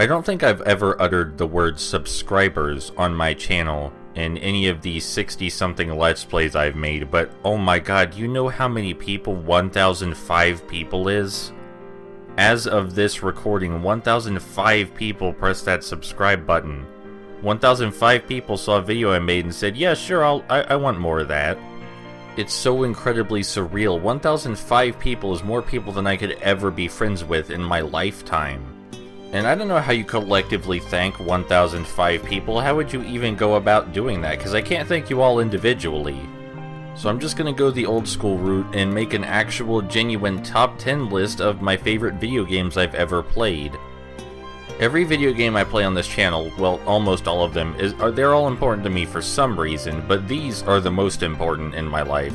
I don't think I've ever uttered the word subscribers on my channel in any of the 60-something Let's Plays I've made, but oh my god, you know how many people 1005 people is? As of this recording, 1005 people pressed that subscribe button. 1005 people saw a video I made and said, yeah, sure, I want more of that. It's so incredibly surreal. 1005 people is more people than I could ever be friends with in my lifetime. And I don't know how you collectively thank 1005 people. How would you even go about doing that? Because I can't thank you all individually. So I'm just going to go the old school route and make an actual genuine top 10 list of my favorite video games I've ever played. Every video game I play on this channel, well, almost all of them, they're all important to me for some reason, but these are the most important in my life.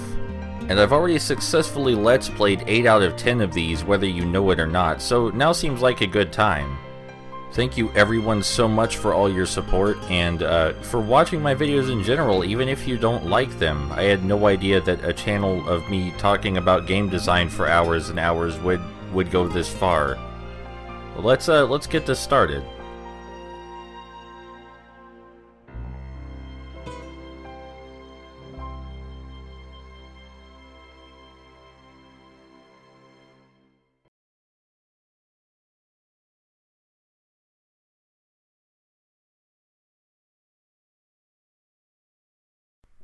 And I've already successfully Let's Played 8 out of 10 of these, whether you know it or not, so now seems like a good time. Thank you everyone so much for all your support, and for watching my videos in general, even if you don't like them. I had no idea that a channel of me talking about game design for hours and hours would go this far. Let's get this started.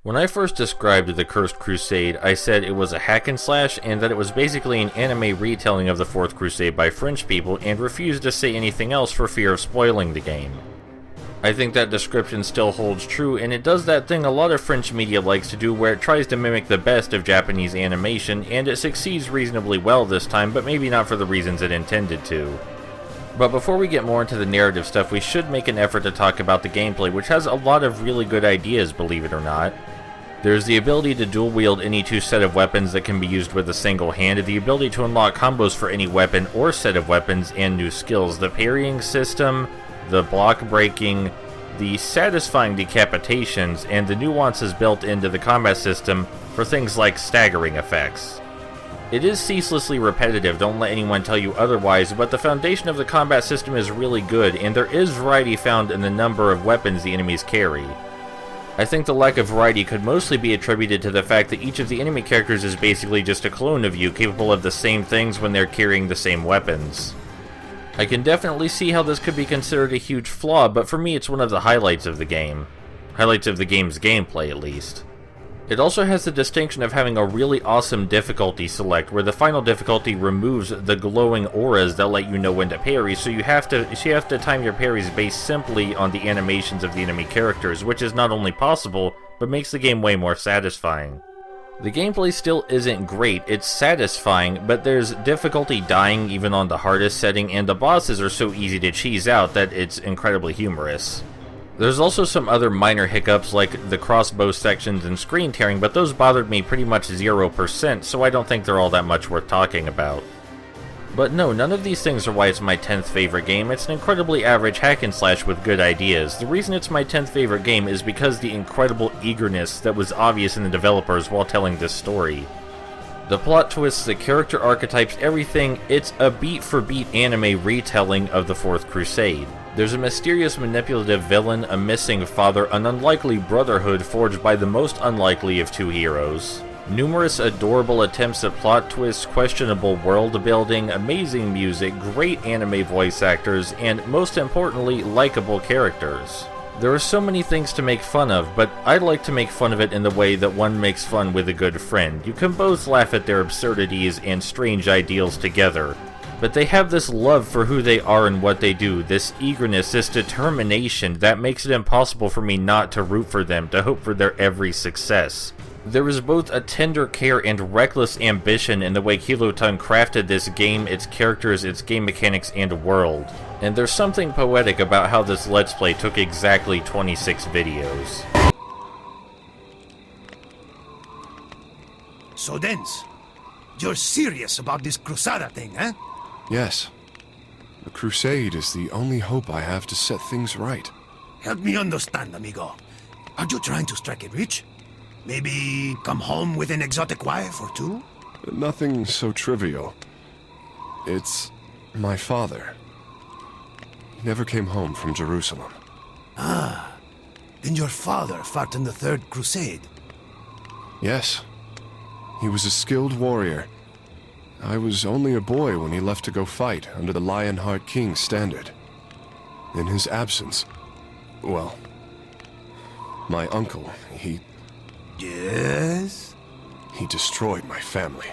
When I first described the Cursed Crusade, I said it was a hack and slash and that it was basically an anime retelling of the Fourth Crusade by French people, and refused to say anything else for fear of spoiling the game. I think that description still holds true, and it does that thing a lot of French media likes to do where it tries to mimic the best of Japanese animation, and it succeeds reasonably well this time, but maybe not for the reasons it intended to. But before we get more into the narrative stuff, we should make an effort to talk about the gameplay, which has a lot of really good ideas, believe it or not. There's the ability to dual-wield any two set of weapons that can be used with a single hand, the ability to unlock combos for any weapon or set of weapons, and new skills. The parrying system, the block breaking, the satisfying decapitations, and the nuances built into the combat system for things like staggering effects. It is ceaselessly repetitive, don't let anyone tell you otherwise, but the foundation of the combat system is really good, and there is variety found in the number of weapons the enemies carry. I think the lack of variety could mostly be attributed to the fact that each of the enemy characters is basically just a clone of you, capable of the same things when they're carrying the same weapons. I can definitely see how this could be considered a huge flaw, but for me it's one of the highlights of the game. Highlights of the game's gameplay, at least. It also has the distinction of having a really awesome difficulty select, where the final difficulty removes the glowing auras that let you know when to parry, so you have to time your parries based simply on the animations of the enemy characters, which is not only possible, but makes the game way more satisfying. The gameplay still isn't great, it's satisfying, but there's difficulty dying even on the hardest setting, and the bosses are so easy to cheese out that it's incredibly humorous. There's also some other minor hiccups like the crossbow sections and screen tearing, but those bothered me pretty much 0%, so I don't think they're all that much worth talking about. But no, none of these things are why it's my 10th favorite game. It's an incredibly average hack and slash with good ideas. The reason it's my 10th favorite game is because the incredible eagerness that was obvious in the developers while telling this story. The plot twists, the character archetypes, everything, it's a beat-for-beat anime retelling of the Fourth Crusade. There's a mysterious manipulative villain, a missing father, an unlikely brotherhood forged by the most unlikely of two heroes. Numerous adorable attempts at plot twists, questionable world building, amazing music, great anime voice actors, and most importantly, likable characters. There are so many things to make fun of, but I like to make fun of it in the way that one makes fun with a good friend. You can both laugh at their absurdities and strange ideals together. But they have this love for who they are and what they do, this eagerness, this determination that makes it impossible for me not to root for them, to hope for their every success. There is both a tender care and reckless ambition in the way Kilotun crafted this game, its characters, its game mechanics, and world. And there's something poetic about how this Let's Play took exactly 26 videos. So Dens, you're serious about this Crusade thing, eh? Yes. The Crusade is the only hope I have to set things right. Help me understand, amigo. Are you trying to strike it rich? Maybe come home with an exotic wife or two? Nothing so trivial. It's my father. He never came home from Jerusalem. Then your father fought in the Third Crusade. Yes. He was a skilled warrior. I was only a boy when he left to go fight under the Lionheart King's standard. In his absence, well, my uncle, Yes? he destroyed my family.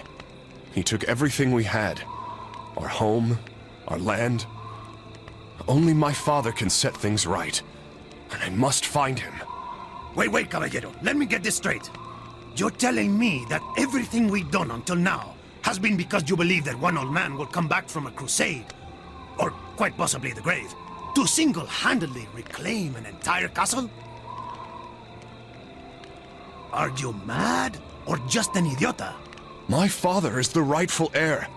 He took everything we had. Our home, our land. Only my father can set things right. And I must find him. Wait, caballero. Let me get this straight. You're telling me that everything we've done until now has been because you believe that one old man will come back from a crusade, or quite possibly the grave, to single-handedly reclaim an entire castle? Are you mad, or just an idiota? My father is the rightful heir.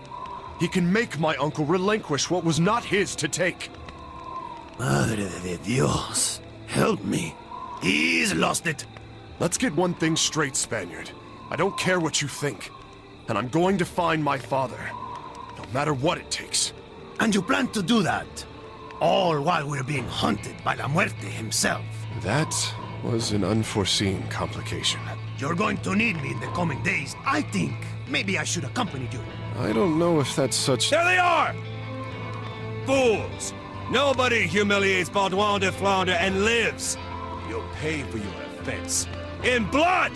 He can make my uncle relinquish what was not his to take. Madre de Dios. Help me. He's lost it. Let's get one thing straight, Spaniard. I don't care what you think. And I'm going to find my father. No matter what it takes. And you plan to do that? All while we're being hunted by La Muerte himself. That was an unforeseen complication. You're going to need me in the coming days. I think maybe I should accompany you. I don't know if that's such... There they are! Fools! Nobody humiliates Baudouin de Flandre and lives. You'll pay for your offense. In blood!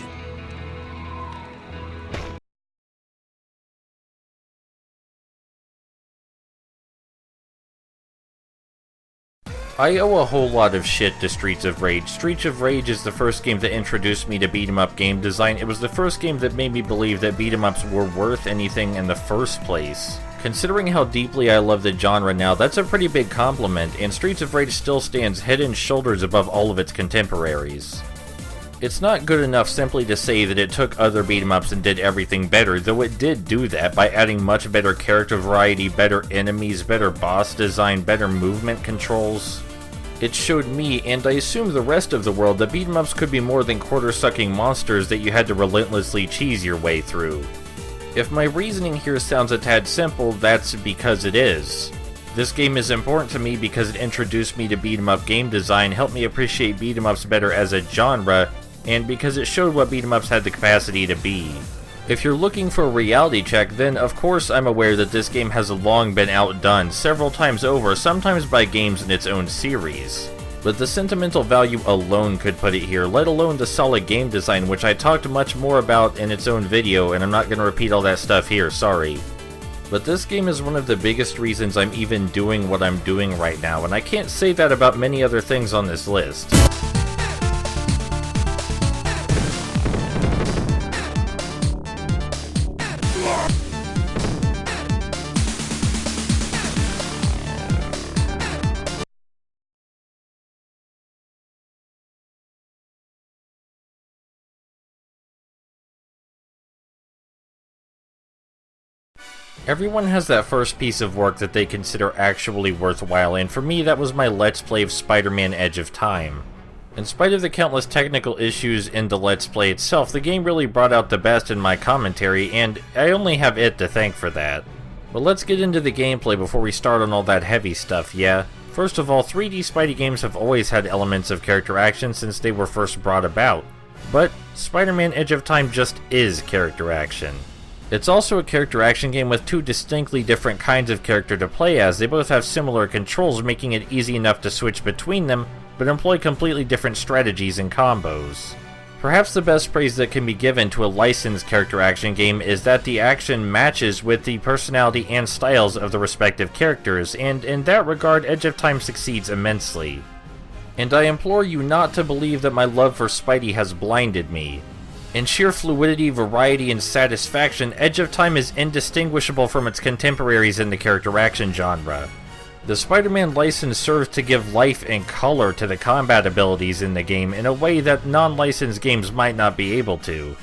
I owe a whole lot of shit to Streets of Rage. Streets of Rage is the first game that introduced me to beat-em-up game design. It was the first game that made me believe that beat-em-ups were worth anything in the first place. Considering how deeply I love the genre now, that's a pretty big compliment, and Streets of Rage still stands head and shoulders above all of its contemporaries. It's not good enough simply to say that it took other beat-em-ups and did everything better, though it did do that by adding much better character variety, better enemies, better boss design, better movement controls. It showed me, and I assume the rest of the world, that beat-em-ups could be more than quarter-sucking monsters that you had to relentlessly cheese your way through. If my reasoning here sounds a tad simple, that's because it is. This game is important to me because it introduced me to beat-em-up game design, helped me appreciate beat-em-ups better as a genre, and because it showed what beat-em-ups had the capacity to be. If you're looking for a reality check, then of course I'm aware that this game has long been outdone, several times over, sometimes by games in its own series. But the sentimental value alone could put it here, let alone the solid game design, which I talked much more about in its own video, and I'm not going to repeat all that stuff here, sorry. But this game is one of the biggest reasons I'm even doing what I'm doing right now, and I can't say that about many other things on this list. Everyone has that first piece of work that they consider actually worthwhile, and for me that was my Let's Play of Spider-Man Edge of Time. In spite of the countless technical issues in the Let's Play itself, the game really brought out the best in my commentary, and I only have it to thank for that. But let's get into the gameplay before we start on all that heavy stuff, yeah? First of all, 3D Spidey games have always had elements of character action since they were first brought about. But Spider-Man Edge of Time just is character action. It's also a character action game with two distinctly different kinds of character to play as. They both have similar controls, making it easy enough to switch between them, but employ completely different strategies and combos. Perhaps the best praise that can be given to a licensed character action game is that the action matches with the personality and styles of the respective characters, and in that regard, Edge of Time succeeds immensely. And I implore you not to believe that my love for Spidey has blinded me. In sheer fluidity, variety, and satisfaction, Edge of Time is indistinguishable from its contemporaries in the character action genre. The Spider-Man license serves to give life and color to the combat abilities in the game in a way that non-licensed games might not be able to.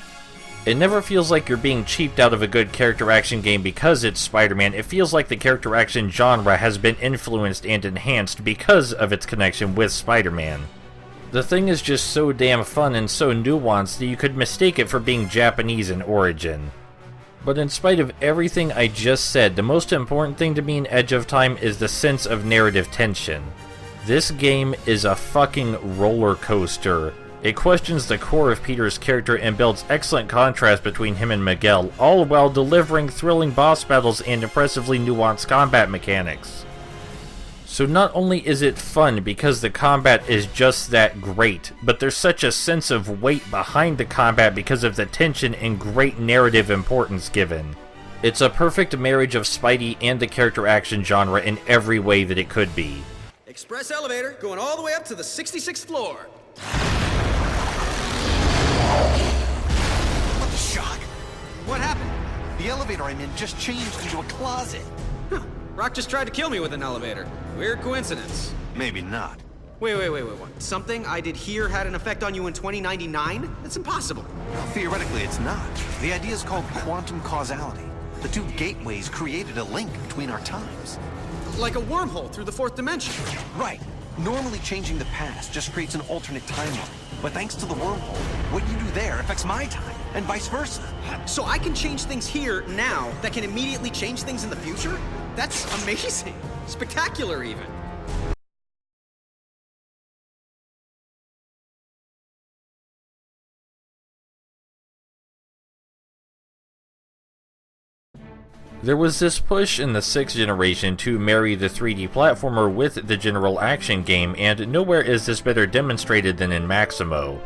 It never feels like you're being cheaped out of a good character action game because it's Spider-Man. It feels like the character action genre has been influenced and enhanced because of its connection with Spider-Man. The thing is just so damn fun and so nuanced that you could mistake it for being Japanese in origin. But in spite of everything I just said, the most important thing to me in Edge of Time is the sense of narrative tension. This game is a fucking roller coaster. It questions the core of Peter's character and builds excellent contrast between him and Miguel, all while delivering thrilling boss battles and impressively nuanced combat mechanics. So not only is it fun because the combat is just that great, but there's such a sense of weight behind the combat because of the tension and great narrative importance given. It's a perfect marriage of Spidey and the character action genre in every way that it could be. Express elevator going all the way up to the 66th floor. What the shock? What happened? The elevator I'm in just changed into a closet. Huh. Rock just tried to kill me with an elevator. Weird coincidence. Maybe not. Wait, what? Something I did here had an effect on you in 2099? That's impossible. Well, theoretically, it's not. The idea is called quantum causality. The two gateways created a link between our times. Like a wormhole through the fourth dimension. Right. Normally changing the past just creates an alternate timeline. But thanks to the wormhole, what you do there affects my time, and vice versa. So I can change things here, now, that can immediately change things in the future? That's amazing. Spectacular, even. There was this push in the 6th generation to marry the 3D platformer with the general action game, and nowhere is this better demonstrated than in Maximo.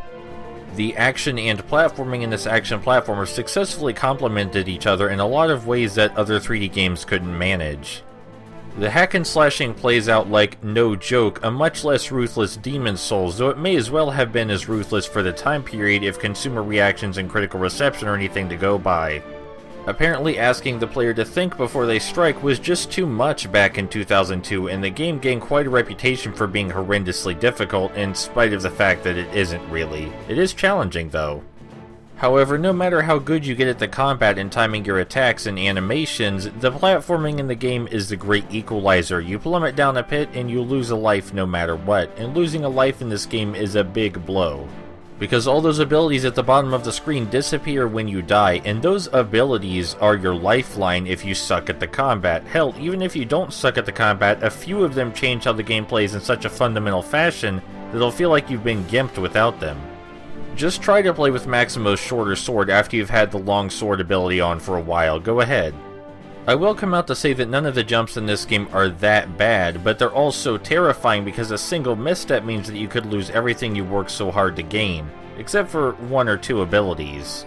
The action and platforming in this action platformer successfully complemented each other in a lot of ways that other 3D games couldn't manage. The hack and slashing plays out like, no joke, a much less ruthless Demon's Souls, though it may as well have been as ruthless for the time period if consumer reactions and critical reception are anything to go by. Apparently asking the player to think before they strike was just too much back in 2002, and the game gained quite a reputation for being horrendously difficult, in spite of the fact that it isn't really. It is challenging, though. However, no matter how good you get at the combat and timing your attacks and animations, the platforming in the game is the great equalizer. You plummet down a pit and you lose a life no matter what, and losing a life in this game is a big blow. Because all those abilities at the bottom of the screen disappear when you die, and those abilities are your lifeline if you suck at the combat. Hell, even if you don't suck at the combat, a few of them change how the game plays in such a fundamental fashion that it'll feel like you've been gimped without them. Just try to play with Maximo's shorter sword after you've had the long sword ability on for a while, go ahead. I will come out to say that none of the jumps in this game are that bad, but they're all so terrifying because a single misstep means that you could lose everything you worked so hard to gain, except for one or two abilities.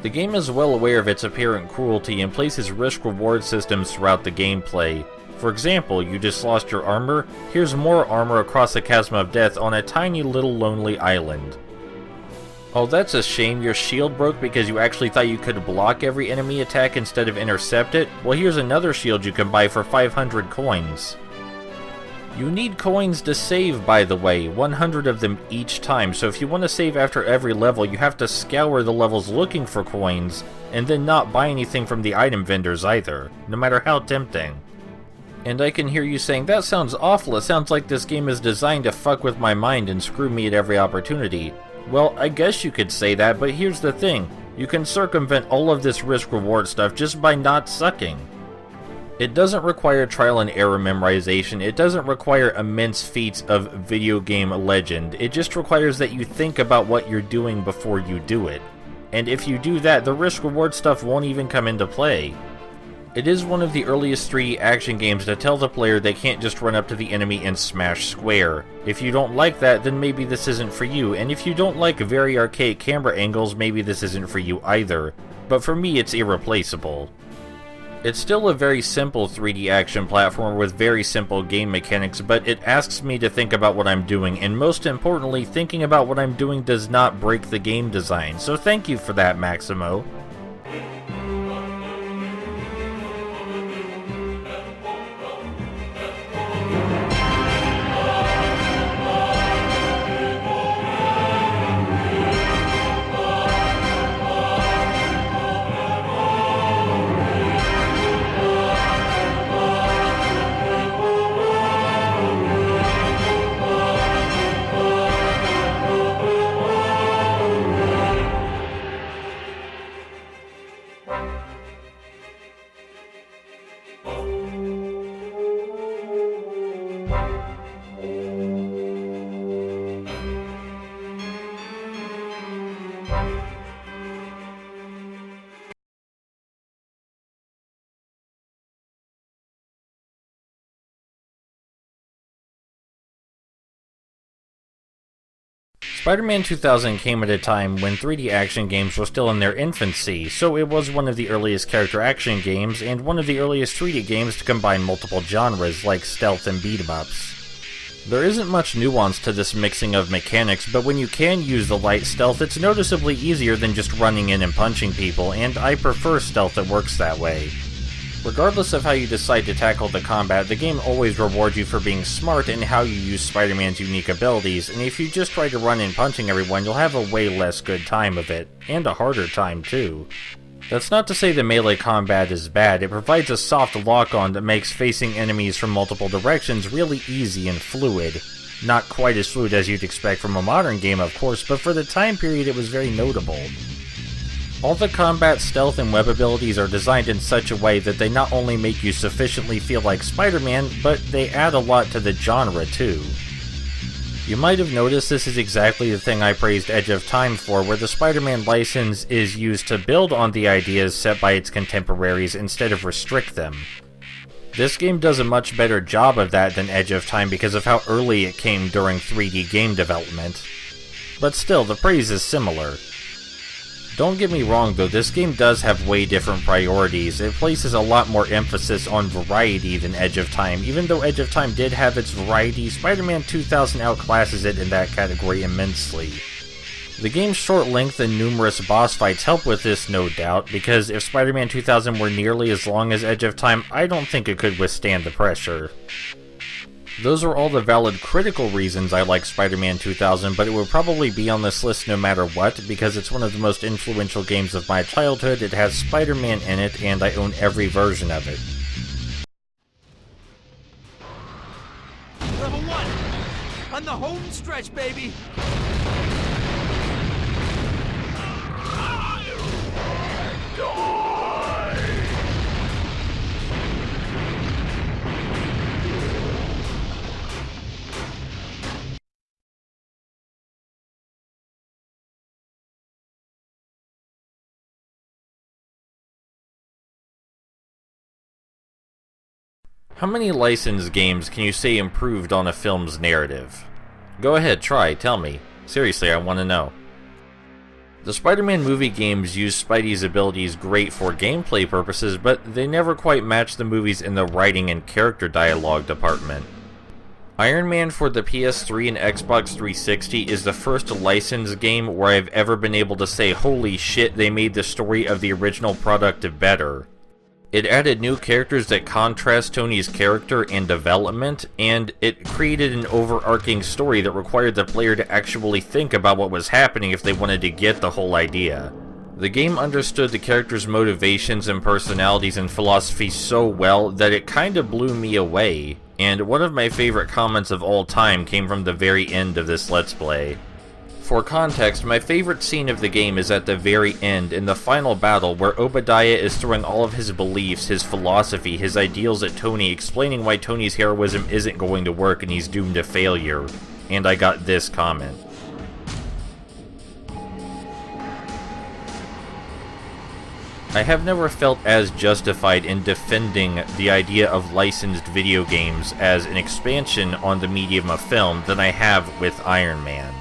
The game is well aware of its apparent cruelty and places risk-reward systems throughout the gameplay. For example, you just lost your armor, here's more armor across the chasm of death on a tiny little lonely island. Oh, that's a shame, your shield broke because you actually thought you could block every enemy attack instead of intercept it? Well, here's another shield you can buy for 500 coins. You need coins to save, by the way, 100 of them each time, so if you want to save after every level, you have to scour the levels looking for coins, and then not buy anything from the item vendors either, no matter how tempting. And I can hear you saying, that sounds awful, it sounds like this game is designed to fuck with my mind and screw me at every opportunity. Well, I guess you could say that, but here's the thing. You can circumvent all of this risk-reward stuff just by not sucking. It doesn't require trial and error memorization, it doesn't require immense feats of video game legend, it just requires that you think about what you're doing before you do it. And if you do that, the risk-reward stuff won't even come into play. It is one of the earliest 3D action games to tell the player they can't just run up to the enemy and smash square. If you don't like that, then maybe this isn't for you, and if you don't like very archaic camera angles, maybe this isn't for you either. But for me, it's irreplaceable. It's still a very simple 3D action platformer with very simple game mechanics, but it asks me to think about what I'm doing, and most importantly, thinking about what I'm doing does not break the game design, so thank you for that, Maximo. Spider-Man 2000 came at a time when 3D action games were still in their infancy, so it was one of the earliest character action games and one of the earliest 3D games to combine multiple genres like stealth and beat-em-ups. There isn't much nuance to this mixing of mechanics, but when you can use the light stealth, it's noticeably easier than just running in and punching people, and I prefer stealth that works that way. Regardless of how you decide to tackle the combat, the game always rewards you for being smart in how you use Spider-Man's unique abilities, and if you just try to run in punching everyone, you'll have a way less good time of it, and a harder time too. That's not to say the melee combat is bad, it provides a soft lock-on that makes facing enemies from multiple directions really easy and fluid. Not quite as fluid as you'd expect from a modern game, of course, but for the time period it was very notable. All the combat, stealth, and web abilities are designed in such a way that they not only make you sufficiently feel like Spider-Man, but they add a lot to the genre too. You might have noticed this is exactly the thing I praised Edge of Time for, where the Spider-Man license is used to build on the ideas set by its contemporaries instead of restrict them. This game does a much better job of that than Edge of Time because of how early it came during 3D game development. But still, the praise is similar. Don't get me wrong though, this game does have way different priorities. It places a lot more emphasis on variety than Edge of Time. Even though Edge of Time did have its variety, Spider-Man 2000 outclasses it in that category immensely. The game's short length and numerous boss fights help with this, no doubt, because if Spider-Man 2000 were nearly as long as Edge of Time, I don't think it could withstand the pressure. Those are all the valid critical reasons I like Spider-Man 2000, but it would probably be on this list no matter what, because it's one of the most influential games of my childhood, it has Spider-Man in it, and I own every version of it. Level 1! On the home stretch, baby! How many licensed games can you say improved on a film's narrative? Go ahead, try, tell me. Seriously, I want to know. The Spider-Man movie games use Spidey's abilities great for gameplay purposes, but they never quite match the movies in the writing and character dialogue department. Iron Man for the PS3 and Xbox 360 is the first licensed game where I've ever been able to say, holy shit, they made the story of the original product better. It added new characters that contrast Tony's character and development, and it created an overarching story that required the player to actually think about what was happening if they wanted to get the whole idea. The game understood the characters' motivations and personalities and philosophy so well that it kinda blew me away, and one of my favorite comments of all time came from the very end of this Let's Play. For context, my favorite scene of the game is at the very end, in the final battle, where Obadiah is throwing all of his beliefs, his philosophy, his ideals at Tony, explaining why Tony's heroism isn't going to work and he's doomed to failure. And I got this comment. I have never felt as justified in defending the idea of licensed video games as an expansion on the medium of film than I have with Iron Man.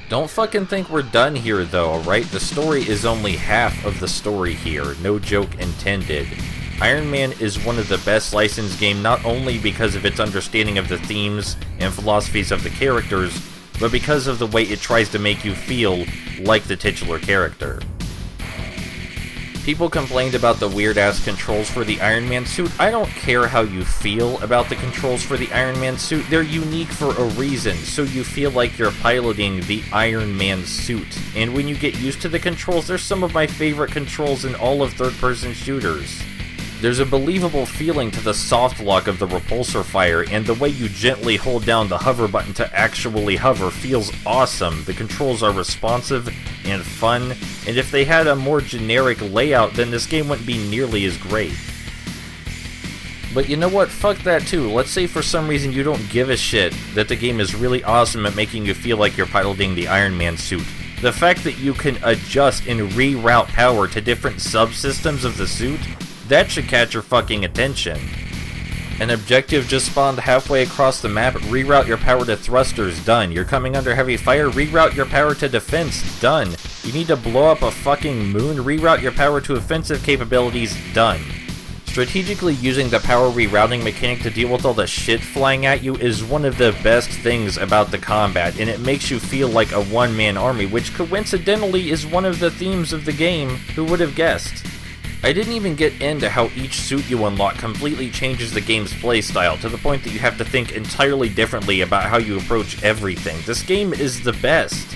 Don't fucking think we're done here though, alright? The story is only half of the story here, no joke intended. Iron Man is one of the best licensed games not only because of its understanding of the themes and philosophies of the characters, but because of the way it tries to make you feel like the titular character. People complained about the weird-ass controls for the Iron Man suit. I don't care how you feel about the controls for the Iron Man suit. They're unique for a reason, so you feel like you're piloting the Iron Man suit. And when you get used to the controls, they're some of my favorite controls in all of third-person shooters. There's a believable feeling to the soft lock of the repulsor fire, and the way you gently hold down the hover button to actually hover feels awesome. The controls are responsive and fun, and if they had a more generic layout, then this game wouldn't be nearly as great. But you know what? Fuck that too. Let's say for some reason you don't give a shit that the game is really awesome at making you feel like you're piloting the Iron Man suit. The fact that you can adjust and reroute power to different subsystems of the suit, that should catch your fucking attention. An objective just spawned halfway across the map, reroute your power to thrusters, done. You're coming under heavy fire, reroute your power to defense, done. You need to blow up a fucking moon, reroute your power to offensive capabilities, done. Strategically using the power rerouting mechanic to deal with all the shit flying at you is one of the best things about the combat, and it makes you feel like a one-man army, which coincidentally is one of the themes of the game. Who would have guessed? I didn't even get into how each suit you unlock completely changes the game's playstyle, to the point that you have to think entirely differently about how you approach everything. This game is the best.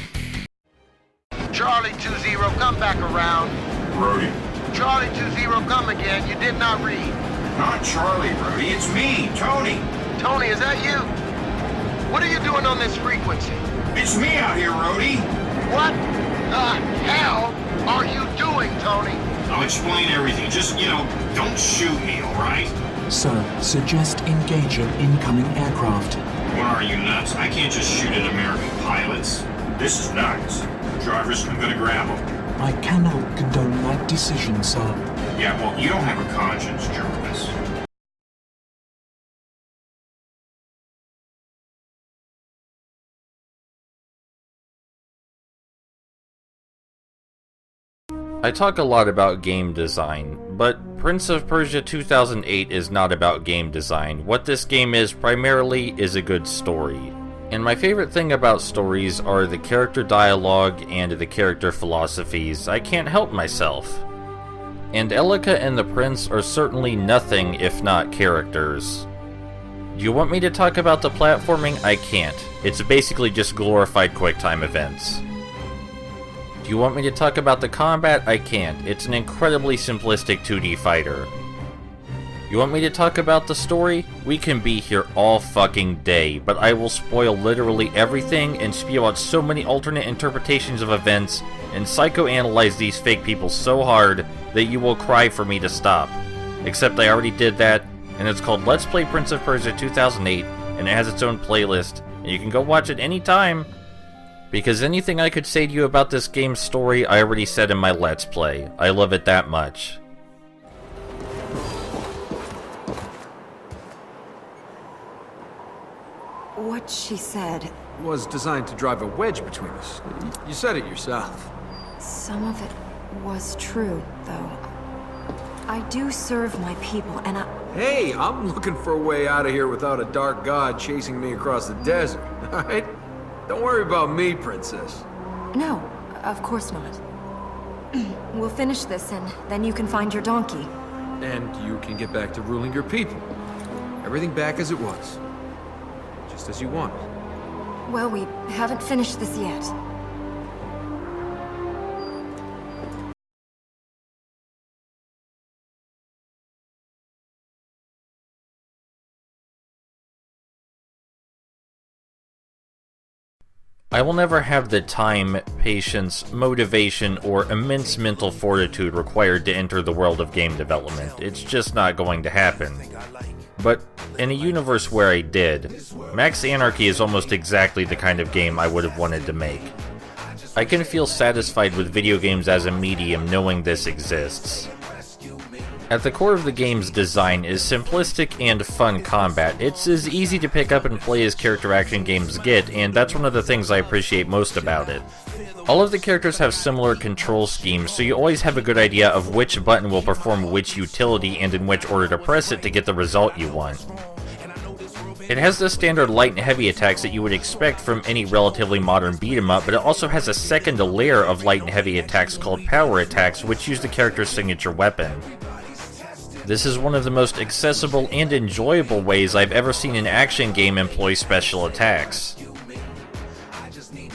Charlie 2-0, come back around. Brody. Charlie 2-0, come again. You did not read. Not Charlie, Brody. It's me, Tony. Tony, is that you? What are you doing on this frequency? It's me out here, Brody. What the hell are you doing, Tony? I'll explain everything. Just, don't shoot me, alright? Sir, suggest engaging incoming aircraft. What are you, nuts? I can't just shoot at American pilots. This is nuts. Drivers, I'm gonna grab them. I cannot condone that decision, sir. Yeah, well, you don't have a conscience, Jarvis. I talk a lot about game design, but Prince of Persia 2008 is not about game design. What this game is primarily is a good story. And my favorite thing about stories are the character dialogue and the character philosophies. I can't help myself. And Elika and the Prince are certainly nothing if not characters. Do you want me to talk about the platforming? I can't. It's basically just glorified QuickTime events. Do you want me to talk about the combat? I can't. It's an incredibly simplistic 2D fighter. You want me to talk about the story? We can be here all fucking day, but I will spoil literally everything and spew out so many alternate interpretations of events and psychoanalyze these fake people so hard that you will cry for me to stop. Except I already did that, and it's called Let's Play Prince of Persia 2008, and it has its own playlist, and you can go watch it anytime. Because anything I could say to you about this game's story, I already said in my Let's Play. I love it that much. What she said, Was designed to drive a wedge between us. You said it yourself. some of it was true, though. I do serve my people, and Hey, I'm looking for a way out of here without a dark god chasing me across the desert, alright? Don't worry about me, princess. No, of course not. We'll finish this, and then you can find your donkey. And you can get back to ruling your people. Everything back as it was. Just as you wanted. Well, we haven't finished this yet. I will never have the time, patience, motivation, or immense mental fortitude required to enter the world of game development. It's just not going to happen. But in a universe where I did, Max Anarchy is almost exactly the kind of game I would have wanted to make. I can feel satisfied with video games as a medium knowing this exists. At the core of the game's design is simplistic and fun combat. It's as easy to pick up and play as character action games get, and that's one of the things I appreciate most about it. All of the characters have similar control schemes, so you always have a good idea of which button will perform which utility and in which order to press it to get the result you want. It has the standard light and heavy attacks that you would expect from any relatively modern beat-em-up, but it also has a second layer of light and heavy attacks called power attacks, which use the character's signature weapon. This is one of the most accessible and enjoyable ways I've ever seen an action game employ special attacks.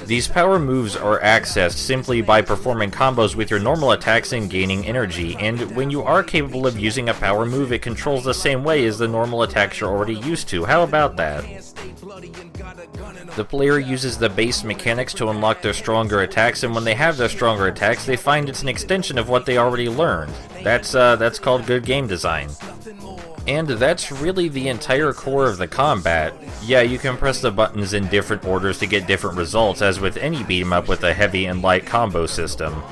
These power moves are accessed simply by performing combos with your normal attacks and gaining energy, and when you are capable of using a power move, it controls the same way as the normal attacks you're already used to. How about that? The player uses the base mechanics to unlock their stronger attacks, and when they have their stronger attacks, they find it's an extension of what they already learned. That's called good game design. And that's really the entire core of the combat. Yeah, you can press the buttons in different orders to get different results, as with any beat 'em up with a heavy and light combo system.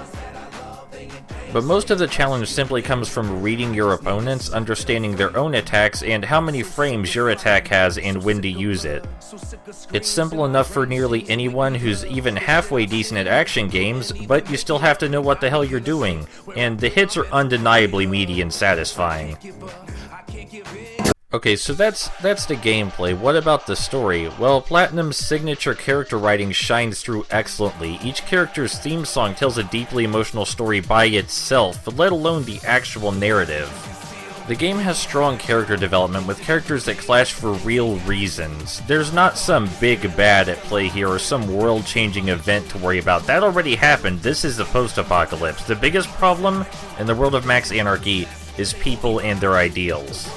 But most of the challenge simply comes from reading your opponents, understanding their own attacks, and how many frames your attack has and when to use it. It's simple enough for nearly anyone who's even halfway decent at action games, but you still have to know what the hell you're doing, and the hits are undeniably meaty and satisfying. Okay, so that's the gameplay. What about the story? Well, Platinum's signature character writing shines through excellently. Each character's theme song tells a deeply emotional story by itself, let alone the actual narrative. The game has strong character development with characters that clash for real reasons. There's not some big bad at play here or some world-changing event to worry about. That already happened. This is the post-apocalypse. The biggest problem in the world of Max Anarchy is people and their ideals.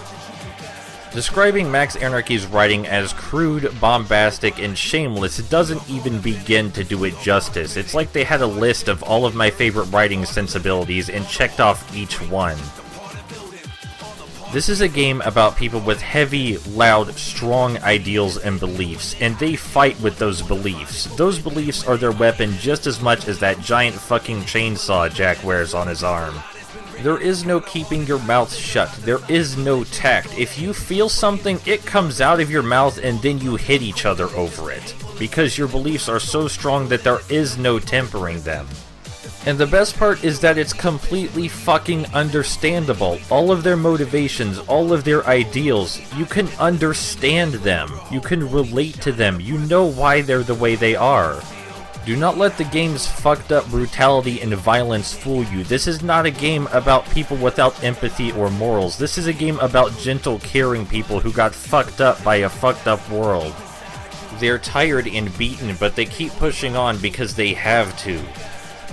Describing Max Anarchy's writing as crude, bombastic, and shameless doesn't even begin to do it justice. It's like they had a list of all of my favorite writing sensibilities and checked off each one. This is a game about people with heavy, loud, strong ideals and beliefs, and they fight with those beliefs. Those beliefs are their weapon just as much as that giant fucking chainsaw Jack wears on his arm. There is no keeping your mouth shut. There is no tact. If you feel something, it comes out of your mouth and then you hit each other over it. Because your beliefs are so strong that there is no tempering them. And the best part is that it's completely fucking understandable. All of their motivations, all of their ideals, you can understand them. You can relate to them. You know why they're the way they are. Do not let the game's fucked up brutality and violence fool you. This is not a game about people without empathy or morals. This is a game about gentle, caring people who got fucked up by a fucked up world. They're tired and beaten, but they keep pushing on because they have to.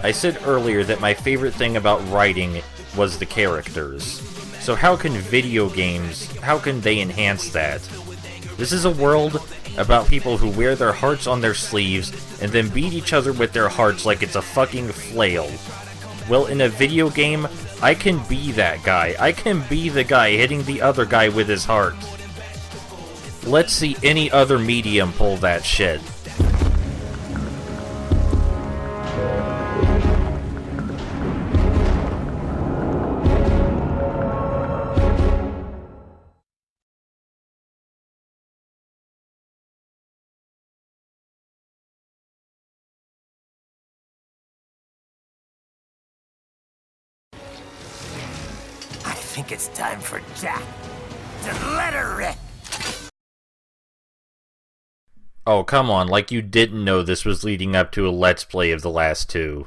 I said earlier that my favorite thing about writing was the characters. So how can video games, how can they enhance that? This is a world about people who wear their hearts on their sleeves and then beat each other with their hearts like it's a fucking flail. Well, in a video game, I can be that guy. I can be the guy hitting the other guy with his heart. Let's see any other medium pull that shit. I think it's time for Jack to let her rip. Oh, come on, like you didn't know this was leading up to a Let's Play of the last two.